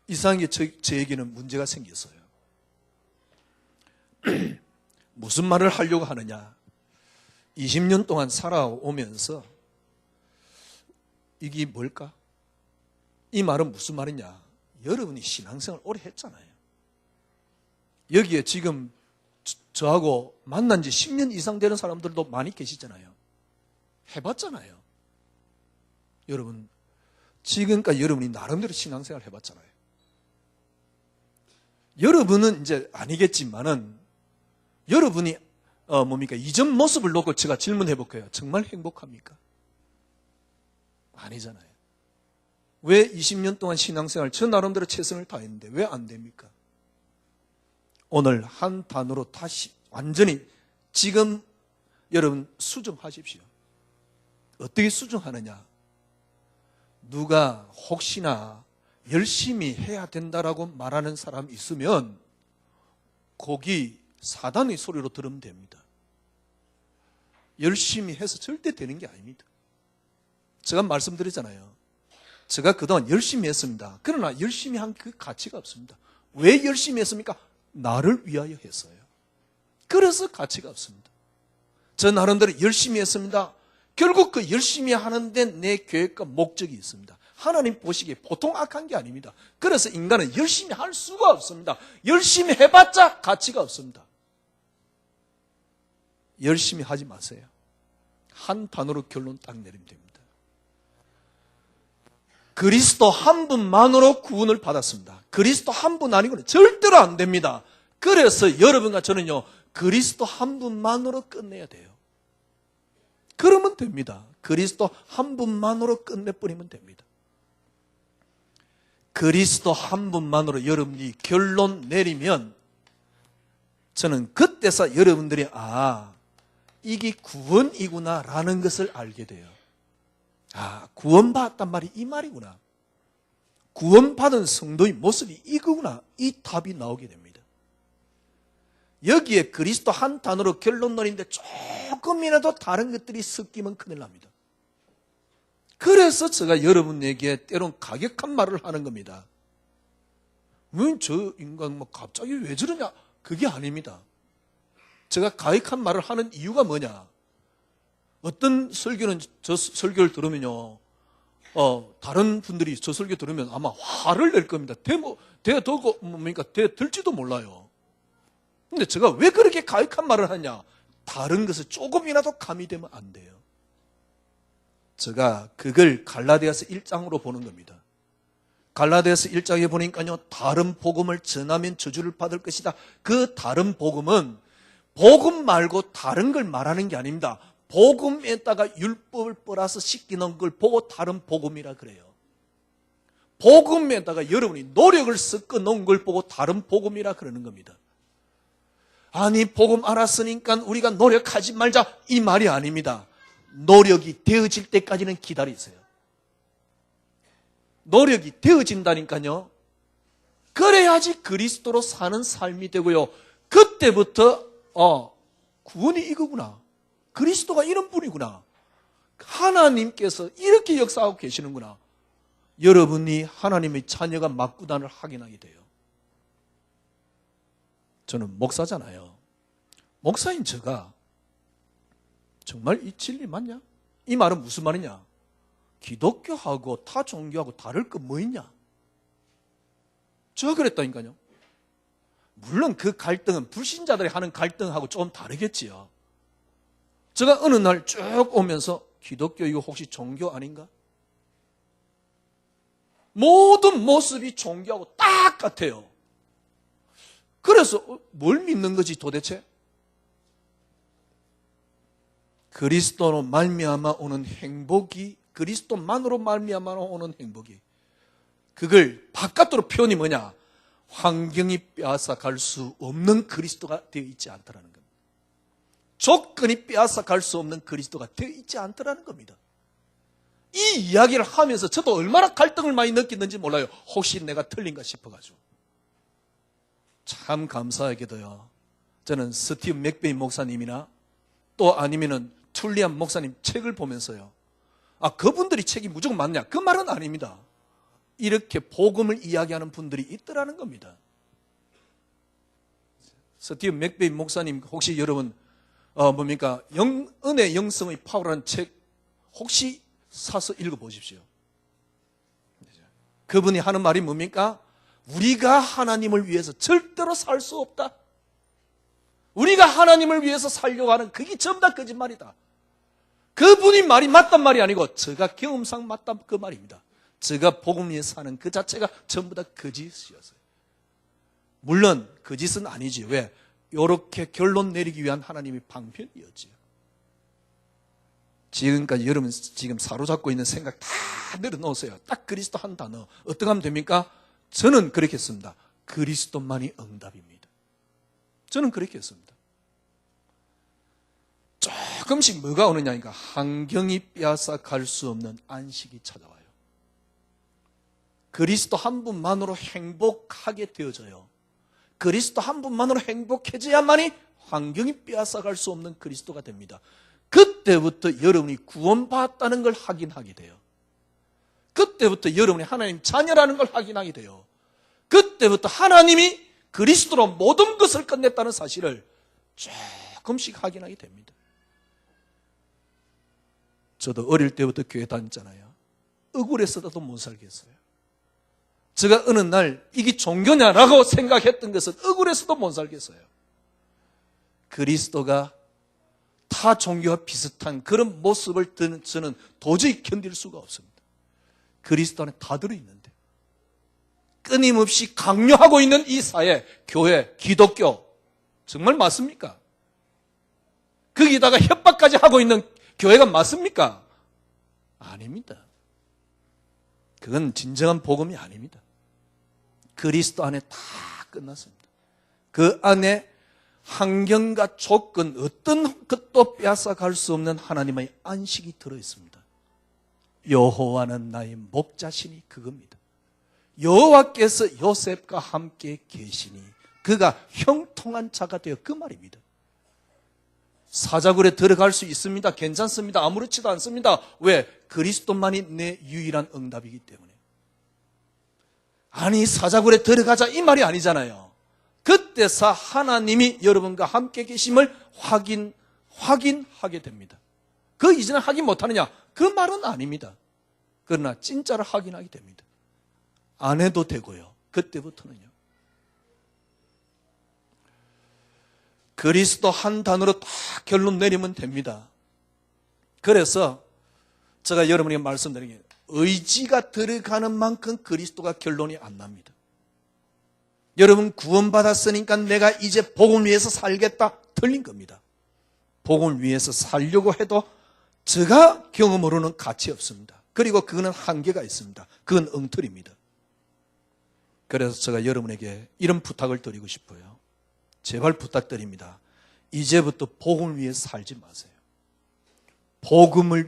이상하게 저에게는 문제가 생겼어요. 무슨 말을 하려고 하느냐? 20년 동안 살아오면서 이게 뭘까? 이 말은 무슨 말이냐? 여러분이 신앙생활 오래 했잖아요. 여기에 지금 저하고 만난 지 10년 이상 되는 사람들도 많이 계시잖아요. 해봤잖아요. 여러분, 지금까지 여러분이 나름대로 신앙생활 해봤잖아요. 여러분은 이제 아니겠지만은 여러분이 이전 모습을 놓고 제가 질문해 볼게요. 정말 행복합니까? 아니잖아요. 왜 20년 동안 신앙생활 저 나름대로 최선을 다했는데 왜 안 됩니까? 오늘 한 단어로 다시 완전히 지금 여러분 수정하십시오. 어떻게 수정하느냐? 누가 혹시나 열심히 해야 된다라고 말하는 사람이 있으면 거기 사단의 소리로 들으면 됩니다. 열심히 해서 절대 되는 게 아닙니다. 제가 말씀드렸잖아요. 제가 그동안 열심히 했습니다. 그러나 열심히 한 그 가치가 없습니다. 왜 열심히 했습니까? 나를 위하여 했어요. 그래서 가치가 없습니다. 저 나름대로 열심히 했습니다. 결국 그 열심히 하는데 내 계획과 목적이 있습니다. 하나님 보시기에 보통 악한 게 아닙니다. 그래서 인간은 열심히 할 수가 없습니다. 열심히 해봤자 가치가 없습니다. 열심히 하지 마세요. 한 단어로 결론 딱 내리면 됩니다. 그리스도 한 분만으로 구원을 받았습니다. 그리스도 한 분 아니고는 절대로 안 됩니다. 그래서 여러분과 저는요, 그리스도 한 분만으로 끝내야 돼요. 그러면 됩니다. 그리스도 한 분만으로 끝내버리면 됩니다. 그리스도 한 분만으로 여러분이 결론 내리면 저는 그때서 여러분들이 이게 구원이구나라는 것을 알게 돼요. 구원받았단 말이 이 말이구나. 구원받은 성도의 모습이 이거구나. 이 답이 나오게 됩니다. 여기에 그리스도 한 단어로 결론 내리는데 조금이라도 다른 것들이 섞이면 큰일 납니다. 그래서 제가 여러분에게 때론 가격한 말을 하는 겁니다. 왜 저 인간 갑자기 왜 저러냐? 그게 아닙니다. 제가 가격한 말을 하는 이유가 뭐냐? 어떤 설교는 저 설교를 들으면요, 다른 분들이 저 설교 들으면 아마 화를 낼 겁니다. 될지도 몰라요. 근데 제가 왜 그렇게 가혹한 말을 하냐? 다른 것을 조금이라도 가미되면 안 돼요. 제가 그걸 갈라디아서 1장으로 보는 겁니다. 갈라디아서 1장에 보니까요, 다른 복음을 전하면 저주를 받을 것이다. 그 다른 복음은 복음 말고 다른 걸 말하는 게 아닙니다. 복음에다가 율법을 플러스 씻기는 걸 보고 다른 복음이라 그래요. 복음에다가 여러분이 노력을 섞어 놓은 걸 보고 다른 복음이라 그러는 겁니다. 아니, 복음 알았으니까 우리가 노력하지 말자, 이 말이 아닙니다. 노력이 되어질 때까지는 기다리세요. 노력이 되어진다니까요. 그래야지 그리스도로 사는 삶이 되고요. 그때부터 구원이 이거구나. 그리스도가 이런 분이구나. 하나님께서 이렇게 역사하고 계시는구나. 여러분이 하나님의 자녀가 맞구단을 확인하게 돼요. 저는 목사잖아요. 목사인 제가 정말 이 진리 맞냐? 이 말은 무슨 말이냐? 기독교하고 타 종교하고 다를 거 뭐 있냐? 제가 그랬다니까요. 물론 그 갈등은 불신자들이 하는 갈등하고 좀 다르겠지요. 제가 어느 날 쭉 오면서 기독교 이거 혹시 종교 아닌가? 모든 모습이 종교하고 딱 같아요. 그래서 뭘 믿는 거지 도대체? 그리스도로 말미암아 오는 행복이, 그리스도만으로 말미암아 오는 행복이, 그걸 바깥으로 표현이 뭐냐? 환경이 빼앗아갈 수 없는 그리스도가 되어 있지 않다라는 겁니다. 조건이 빼앗아갈 수 없는 그리스도가 되어 있지 않다라는 겁니다. 이 이야기를 하면서 저도 얼마나 갈등을 많이 느꼈는지 몰라요. 혹시 내가 틀린가 싶어가지고. 참 감사하게도요, 저는 스티브 맥베인 목사님이나 또 아니면은 툴리안 목사님 책을 보면서요, 그분들이 책이 무조건 맞냐? 그 말은 아닙니다. 이렇게 복음을 이야기하는 분들이 있더라는 겁니다. 스티브 맥베인 목사님 혹시 여러분 은혜 영성의 파워라는 책 혹시 사서 읽어보십시오. 그분이 하는 말이 뭡니까? 우리가 하나님을 위해서 절대로 살 수 없다. 우리가 하나님을 위해서 살려고 하는 그게 전부 다 거짓말이다. 그분이 말이 맞단 말이 아니고 제가 경험상 맞다 그 말입니다. 제가 복음 위에 사는 그 자체가 전부 다 거짓이었어요. 물론 거짓은 아니지. 왜? 이렇게 결론 내리기 위한 하나님의 방편이었지요. 지금까지 여러분 지금 사로잡고 있는 생각 다 내려놓으세요. 딱 그리스도 한 단어. 어떻게 하면 됩니까? 저는 그렇게 했습니다. 그리스도만이 응답입니다. 저는 그렇게 했습니다. 조금씩 뭐가 오느냐니까 환경이 빼앗아 갈 수 없는 안식이 찾아와요. 그리스도 한 분만으로 행복하게 되어져요. 그리스도 한 분만으로 행복해져야만이 환경이 빼앗아 갈 수 없는 그리스도가 됩니다. 그때부터 여러분이 구원받았다는 걸 확인하게 돼요. 그때부터 여러분이 하나님 자녀라는 걸 확인하게 돼요. 그때부터 하나님이 그리스도로 모든 것을 끝냈다는 사실을 조금씩 확인하게 됩니다. 저도 어릴 때부터 교회 다녔잖아요. 억울해서도 못 살겠어요. 제가 어느 날 이게 종교냐라고 생각했던 것은 억울해서도 못 살겠어요. 그리스도가 타 종교와 비슷한 그런 모습을 저는 도저히 견딜 수가 없습니다. 그리스도 안에 다 들어있는데 끊임없이 강요하고 있는 이 사회, 교회, 기독교 정말 맞습니까? 거기다가 협박까지 하고 있는 교회가 맞습니까? 아닙니다. 그건 진정한 복음이 아닙니다. 그리스도 안에 다 끝났습니다. 그 안에 환경과 조건 어떤 것도 빼앗아갈 수 없는 하나님의 안식이 들어있습니다. 여호와는 나의 목자시니 그겁니다. 여호와께서 요셉과 함께 계시니 그가 형통한 자가 되어 그 말입니다. 사자굴에 들어갈 수 있습니다. 괜찮습니다. 아무렇지도 않습니다. 왜? 그리스도만이 내 유일한 응답이기 때문에. 아니 사자굴에 들어가자 이 말이 아니잖아요. 그때서 하나님이 여러분과 함께 계심을 확인하게 됩니다. 그 이전에 확인 못하느냐? 그 말은 아닙니다. 그러나 진짜로 확인하게 됩니다. 안 해도 되고요. 그때부터는요. 그리스도 한 단어로 딱 결론 내리면 됩니다. 그래서 제가 여러분에게 말씀드린 게 의지가 들어가는 만큼 그리스도가 결론이 안 납니다. 여러분 구원받았으니까 내가 이제 복음을 위해서 살겠다. 틀린 겁니다. 복음을 위해서 살려고 해도 제가 경험으로는 가치 없습니다. 그리고 그거는 한계가 있습니다. 그건 엉터리입니다. 그래서 제가 여러분에게 이런 부탁을 드리고 싶어요. 제발 부탁드립니다. 이제부터 복음을 위해서 살지 마세요. 복음에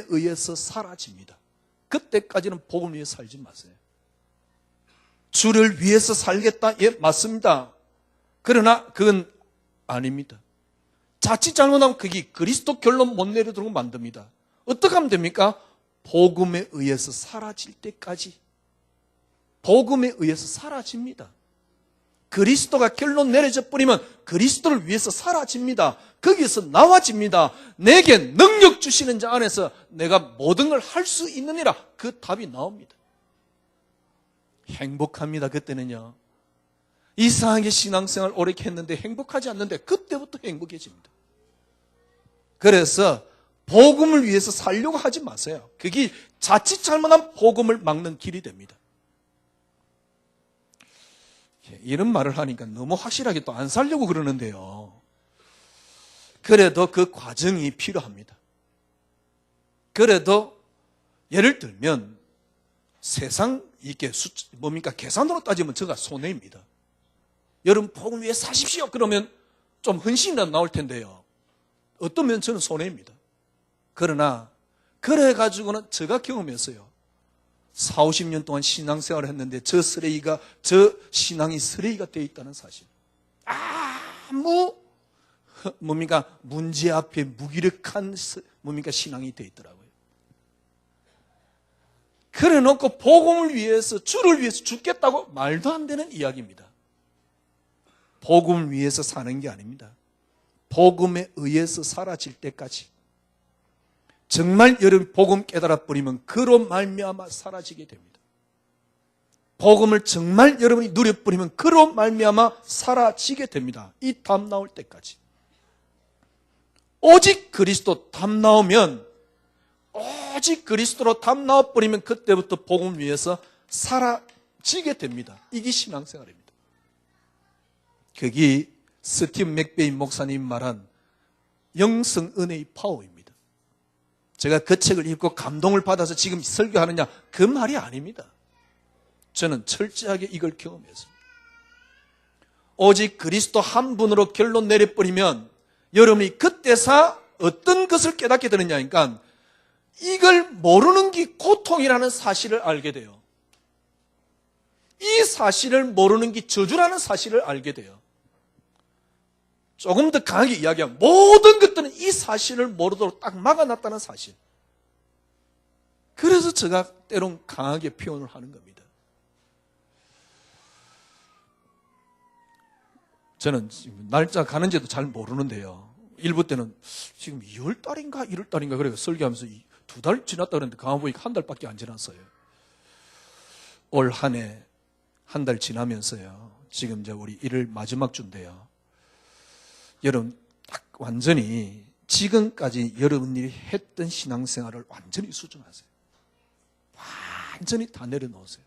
의해서 사라집니다. 그때까지는 복음을 위해서 살지 마세요. 주를 위해서 살겠다? 예, 맞습니다. 그러나 그건 아닙니다. 자칫 잘못하면 그게 그리스도 결론 못 내려도록 만듭니다. 어떻게 하면 됩니까? 복음에 의해서 사라질 때까지. 복음에 의해서 사라집니다. 그리스도가 결론 내려져 버리면 그리스도를 위해서 사라집니다. 거기에서 나와집니다. 내게 능력 주시는 자 안에서 내가 모든 걸 할 수 있느니라. 그 답이 나옵니다. 행복합니다. 그때는요. 이상하게 신앙생활 오래 했는데 행복하지 않는데 그때부터 행복해집니다. 그래서 복음을 위해서 살려고 하지 마세요. 그게 자칫 잘못하면 복음을 막는 길이 됩니다. 이런 말을 하니까 너무 확실하게 또 안 살려고 그러는데요. 그래도 그 과정이 필요합니다. 그래도 예를 들면 세상 이게 뭡니까? 계산으로 따지면 저가 손해입니다. 여러분 복음 위해 사십시오. 그러면 좀 헌신이라도 나올 텐데요. 어떤 면에는 저는 손해입니다. 그러나 그래가지고는 제가 경험했어요. 40, 50년 동안 신앙생활을 했는데 저 신앙이 쓰레기가 되어 있다는 사실. 아무 뭡니까? 문제 앞에 무기력한 신앙이 되어 있더라고요. 그래 놓고 복음을 위해서 주를 위해서 죽겠다고 말도 안 되는 이야기입니다. 복음을 위해서 사는 게 아닙니다. 복음에 의해서 사라질 때까지. 정말 여러분 복음 깨달아 버리면 그로 말미암아 사라지게 됩니다. 복음을 정말 여러분이 누려버리면 그로 말미암아 사라지게 됩니다. 이 답 나올 때까지. 오직 그리스도 답 나오면 오직 그리스도로 답 나와버리면 그때부터 복음을 위해서 사라지게 됩니다. 이게 신앙생활입니다. 그게 스티븐 맥베인 목사님 말한 영성 은혜의 파워입니다. 제가 그 책을 읽고 감동을 받아서 지금 설교하느냐 그 말이 아닙니다. 저는 철저하게 이걸 경험했습니다. 오직 그리스도 한 분으로 결론 내려버리면 여러분이 그때서 어떤 것을 깨닫게 되느냐 하니까 이걸 모르는 게 고통이라는 사실을 알게 돼요. 이 사실을 모르는 게 저주라는 사실을 알게 돼요. 조금 더 강하게 이야기하면 모든 것들은 이 사실을 모르도록 딱 막아놨다는 사실. 그래서 제가 때론 강하게 표현을 하는 겁니다. 저는 지금 날짜 가는지도 잘 모르는데요. 일부 때는 지금 2월달인가 1월달인가 그래요. 설교하면서 2달 지났다 그랬는데 가만 보니까 한 달밖에 안 지났어요. 올 한 해 한 달 지나면서요. 지금 이제 우리 1월 마지막 주인데요. 여러분 딱 완전히 지금까지 여러분들이 했던 신앙생활을 완전히 수정하세요. 완전히 다 내려놓으세요.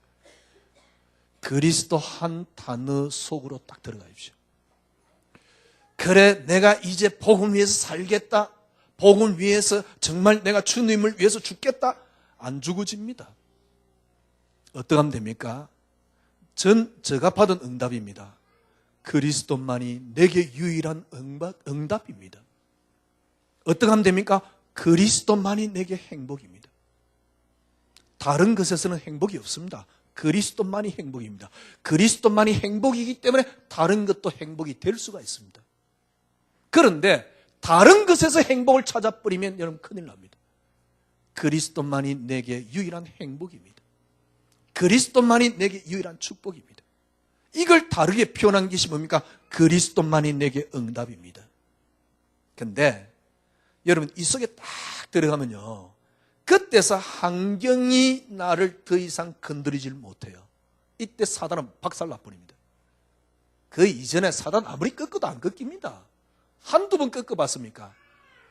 그리스도 한 단어 속으로 딱 들어가십시오. 그래 내가 이제 복음 위해서 살겠다. 복음 위해서 정말 내가 주님을 위해서 죽겠다. 안 죽어집니다. 어떻게 하면 됩니까? 제가 받은 응답입니다. 그리스도만이 내게 유일한 응답입니다. 어떻게 하면 됩니까? 그리스도만이 내게 행복입니다. 다른 것에서는 행복이 없습니다. 그리스도만이 행복입니다. 그리스도만이 행복이기 때문에 다른 것도 행복이 될 수가 있습니다. 그런데 다른 것에서 행복을 찾아버리면 여러분 큰일 납니다. 그리스도만이 내게 유일한 행복입니다. 그리스도만이 내게 유일한 축복입니다. 이걸 다르게 표현한 것이 뭡니까? 그리스도만이 내게 응답입니다. 근데 여러분 이 속에 딱 들어가면요. 그때서 환경이 나를 더 이상 건드리질 못해요. 이때 사단은 박살나버립니다. 그 이전에 사단 아무리 꺾어도 안 꺾입니다. 한두 번 꺾어봤습니까?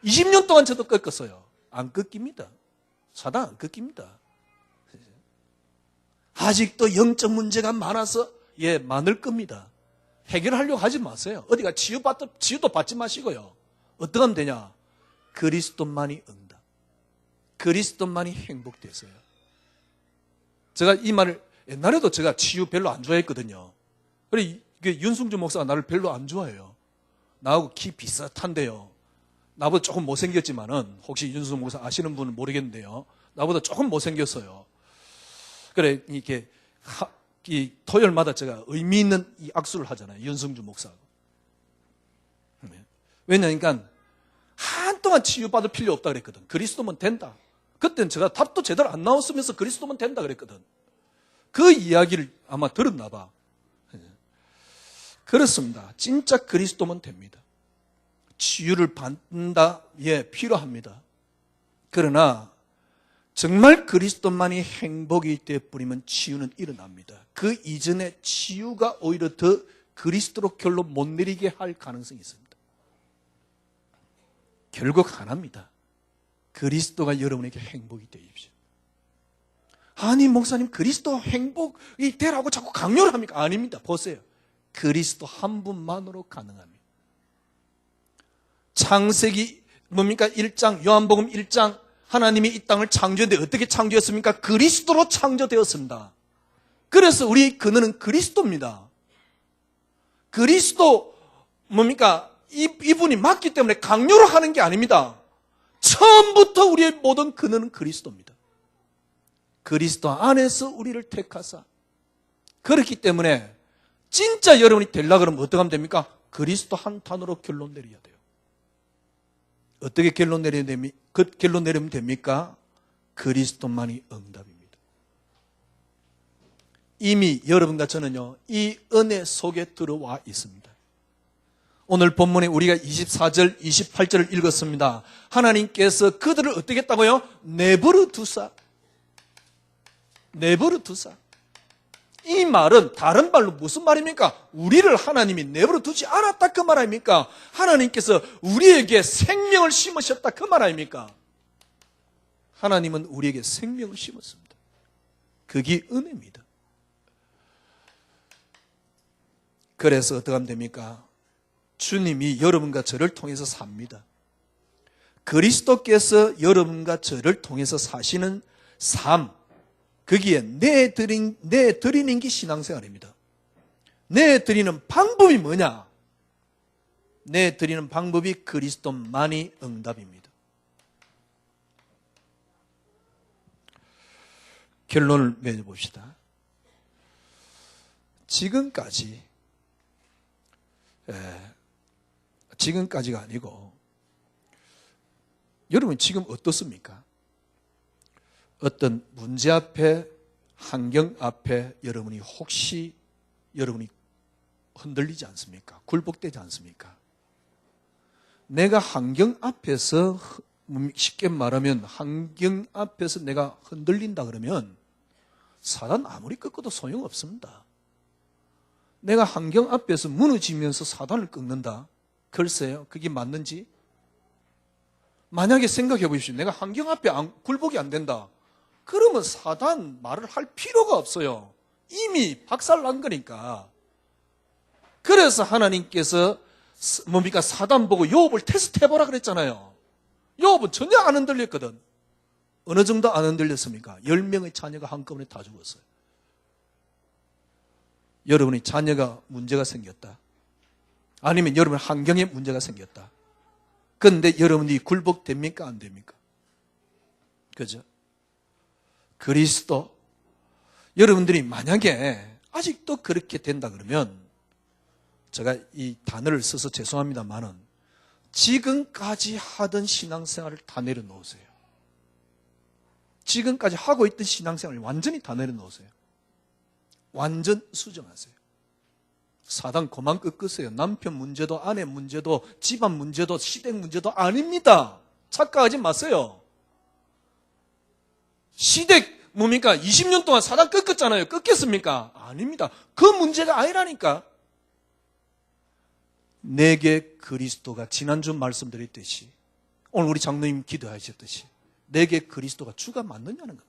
20년 동안 저도 꺾었어요. 안 꺾입니다. 사단 안 꺾입니다. 아직도 영적 문제가 많아서 많을 겁니다. 해결하려고 하지 마세요. 어디가 치유도 받지 마시고요. 어떻게 하면 되냐? 그리스도만이 응답. 그리스도만이 행복되세요. 제가 이 말을 옛날에도 제가 치유 별로 안 좋아했거든요. 그래 윤승주 목사가 나를 별로 안 좋아해요. 나하고 키 비슷한데요. 나보다 조금 못생겼지만은 혹시 윤승주 목사 아시는 분은 모르겠는데요. 나보다 조금 못생겼어요. 그래 이렇게 이 토요일마다 제가 의미 있는 이 악수를 하잖아요. 윤승주 목사하고. 왜냐니까 한동안 치유받을 필요 없다 그랬거든. 그리스도면 된다. 그때는 제가 답도 제대로 안 나왔으면서 그리스도면 된다 그랬거든. 그 이야기를 아마 들었나 봐. 그렇습니다. 진짜 그리스도면 됩니다. 치유를 받는다? 필요합니다. 그러나 정말 그리스도만이 행복이 되어버리면 치유는 일어납니다. 그 이전에 치유가 오히려 더 그리스도로 결로 못 내리게 할 가능성이 있습니다. 결국 하나입니다. 그리스도가 여러분에게 행복이 되십시오. 아니 목사님 그리스도 행복이 되라고 자꾸 강요를 합니까? 아닙니다. 보세요. 그리스도 한 분만으로 가능합니다. 창세기 뭡니까? 1장 요한복음 1장 하나님이 이 땅을 창조했는데 어떻게 창조했습니까? 그리스도로 창조되었습니다. 그래서 우리 근원은 그리스도입니다. 그리스도 뭡니까? 이분이 맞기 때문에 강요를 하는 게 아닙니다. 처음부터 우리의 모든 근원은 그리스도입니다. 그리스도 안에서 우리를 택하사. 그렇기 때문에 진짜 여러분이 되려고 그러면 어떻게 하면 됩니까? 그리스도 한 단어로 결론 내려야 돼요. 어떻게 결론 내리면 됩니까? 그리스도만이 응답입니다. 이미 여러분과 저는요, 이 은혜 속에 들어와 있습니다. 오늘 본문에 우리가 24절, 28절을 읽었습니다. 하나님께서 그들을 어떻게 했다고요? 내버려 두사. 내버려 두사. 이 말은 다른 말로 무슨 말입니까? 우리를 하나님이 내버려 두지 않았다 그 말 아닙니까? 하나님께서 우리에게 생명을 심으셨다 그 말 아닙니까? 하나님은 우리에게 생명을 심었습니다. 그게 은혜입니다. 그래서 어떻게 하면 됩니까? 주님이 여러분과 저를 통해서 삽니다. 그리스도께서 여러분과 저를 통해서 사시는 삶, 거기에 내드리는 게 신앙생활입니다. 내드리는 방법이 뭐냐? 내드리는 방법이 그리스도만이 응답입니다. 결론을 맺어봅시다. 지금까지가 아니고 여러분 지금 어떻습니까? 어떤 문제 앞에, 환경 앞에 여러분이 흔들리지 않습니까? 굴복되지 않습니까? 내가 환경 앞에서, 쉽게 말하면 환경 앞에서 내가 흔들린다 그러면 사단 아무리 꺾어도 소용없습니다. 내가 환경 앞에서 무너지면서 사단을 꺾는다? 글쎄요, 그게 맞는지? 만약에 생각해 보십시오. 내가 환경 앞에 굴복이 안 된다. 그러면 사단 말을 할 필요가 없어요. 이미 박살난 거니까. 그래서 하나님께서 사단 보고 욥을 테스트해보라 그랬잖아요. 욥은 전혀 안 흔들렸거든. 어느 정도 안 흔들렸습니까? 10명의 자녀가 한꺼번에 다 죽었어요. 여러분의 자녀가 문제가 생겼다. 아니면 여러분 환경에 문제가 생겼다. 그런데 여러분이 굴복됩니까? 안 됩니까? 그죠? 그리스도, 여러분들이 만약에 아직도 그렇게 된다 그러면 제가 이 단어를 써서 죄송합니다만은 지금까지 하던 신앙생활을 다 내려놓으세요. 지금까지 하고 있던 신앙생활을 완전히 다 내려놓으세요. 완전 수정하세요. 사단 그만 꺾으세요. 남편 문제도 아내 문제도 집안 문제도 시댁 문제도 아닙니다. 착각하지 마세요. 시댁 뭡니까? 20년 동안 사단 꺾었잖아요. 꺾였습니까? 아닙니다. 그 문제가 아니라니까. 내게 그리스도가 지난주 말씀드렸듯이 오늘 우리 장로님 기도하셨듯이 내게 그리스도가 주가 맞느냐는 겁니다.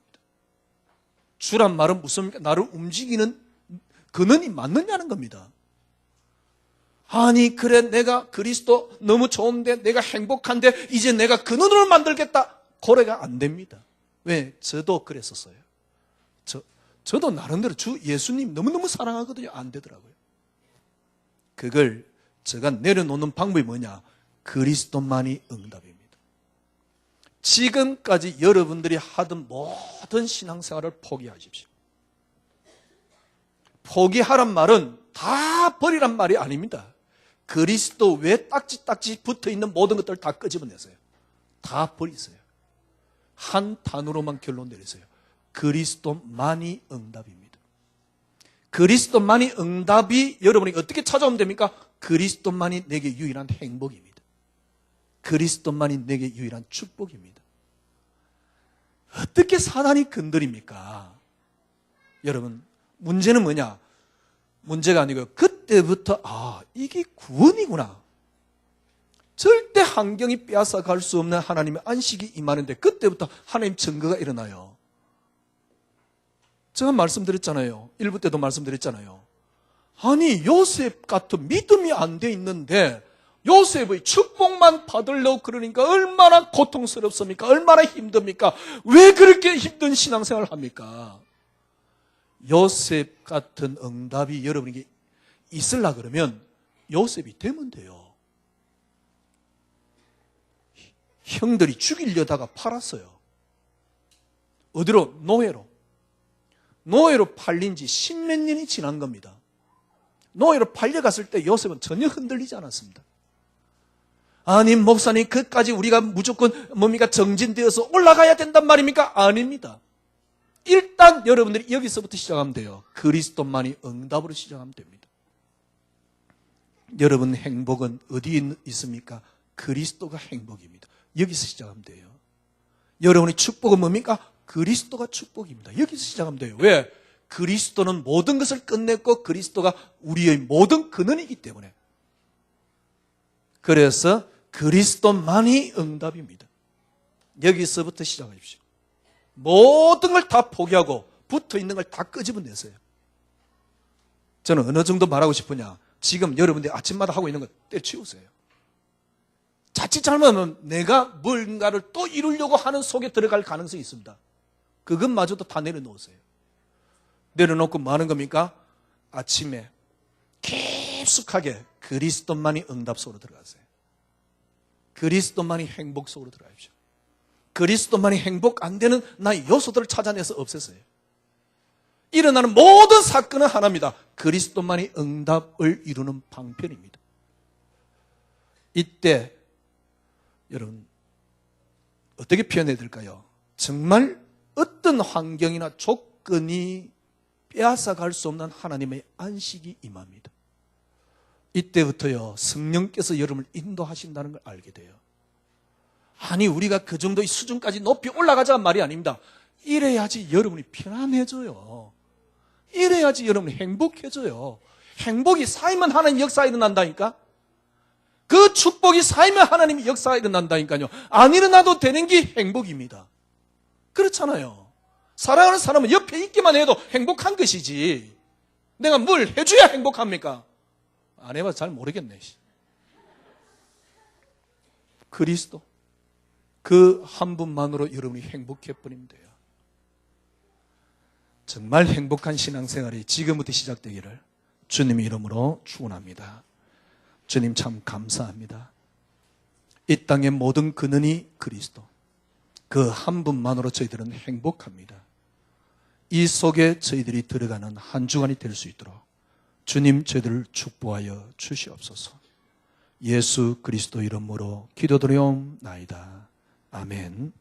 주란 말은 무슨 나를 움직이는 근원이 맞느냐는 겁니다. 아니 그래 내가 그리스도 너무 좋은데 내가 행복한데 이제 내가 근원으로 만들겠다. 고래가 안 됩니다. 왜? 저도 그랬었어요. 저도 나름대로 주 예수님 너무너무 사랑하거든요. 안 되더라고요. 그걸 제가 내려놓는 방법이 뭐냐? 그리스도만이 응답입니다. 지금까지 여러분들이 하던 모든 신앙생활을 포기하십시오. 포기하란 말은 다 버리란 말이 아닙니다. 그리스도 외에 딱지 붙어있는 모든 것들을 다 끄집어내세요. 다 버리세요. 한 단어로만 결론 내리세요. 그리스도만이 응답입니다. 그리스도만이 응답이 여러분이 어떻게 찾아오면 됩니까? 그리스도만이 내게 유일한 행복입니다. 그리스도만이 내게 유일한 축복입니다. 어떻게 사단이 건드립니까? 여러분, 문제는 뭐냐? 문제가 아니고요. 그때부터 이게 구원이구나. 절대 환경이 빼앗아갈 수 없는 하나님의 안식이 임하는데 그때부터 하나님 증거가 일어나요. 제가 말씀드렸잖아요. 1부 때도 말씀드렸잖아요. 아니 요셉 같은 믿음이 안 돼 있는데 요셉의 축복만 받으려고 그러니까 얼마나 고통스럽습니까? 얼마나 힘듭니까? 왜 그렇게 힘든 신앙생활을 합니까? 요셉 같은 응답이 여러분에게 있으려 그러면 요셉이 되면 돼요. 형들이 죽이려다가 팔았어요. 어디로? 노예로. 노예로 팔린 지 10몇 년이 지난 겁니다. 노예로 팔려갔을 때 요셉은 전혀 흔들리지 않았습니다. 아니 목사님 그까지 우리가 무조건 뭡니까 정진되어서 올라가야 된단 말입니까? 아닙니다. 일단 여러분들이 여기서부터 시작하면 돼요. 그리스도만이 응답으로 시작하면 됩니다. 여러분 행복은 어디에 있습니까? 그리스도가 행복입니다. 여기서 시작하면 돼요. 여러분의 축복은 뭡니까? 그리스도가 축복입니다. 여기서 시작하면 돼요. 왜? 그리스도는 모든 것을 끝냈고 그리스도가 우리의 모든 근원이기 때문에. 그래서 그리스도만이 응답입니다. 여기서부터 시작하십시오. 모든 걸 다 포기하고 붙어있는 걸 다 끄집어내세요. 저는 어느 정도 말하고 싶으냐? 지금 여러분들이 아침마다 하고 있는 거 떼치우세요. 자칫 잘못하면 내가 뭔가를 또 이루려고 하는 속에 들어갈 가능성이 있습니다. 그것마저도 다 내려놓으세요. 내려놓고 뭐 하는 겁니까? 아침에 깊숙하게 그리스도만이 응답 속으로 들어가세요. 그리스도만이 행복 속으로 들어가십시오. 그리스도만이 행복 안 되는 나의 요소들을 찾아내서 없애세요. 일어나는 모든 사건은 하나입니다. 그리스도만이 응답을 이루는 방편입니다. 이때 여러분 어떻게 표현해야 될까요? 정말 어떤 환경이나 조건이 빼앗아갈 수 없는 하나님의 안식이 임합니다. 이때부터요 성령께서 여러분을 인도하신다는 걸 알게 돼요. 아니 우리가 그 정도의 수준까지 높이 올라가자는 말이 아닙니다. 이래야지 여러분이 편안해져요. 이래야지 여러분이 행복해져요. 행복이 쌓이면 하나님 역사가 일어난다니까. 그 축복이 쌓이면 하나님이 역사가 일어난다니까요. 안 일어나도 되는 게 행복입니다. 그렇잖아요. 사랑하는 사람은 옆에 있기만 해도 행복한 것이지 내가 뭘 해줘야 행복합니까? 안 해봐서 잘 모르겠네. 그리스도 그 한 분만으로 여러분이 행복해버리면 돼요. 정말 행복한 신앙생활이 지금부터 시작되기를 주님 이름으로 축원합니다. 주님 참 감사합니다. 이 땅의 모든 근원이 그리스도 그 한 분만으로 저희들은 행복합니다. 이 속에 저희들이 들어가는 한 주간이 될 수 있도록 주님 저희들을 축복하여 주시옵소서. 예수 그리스도 이름으로 기도드리옵나이다. 아멘.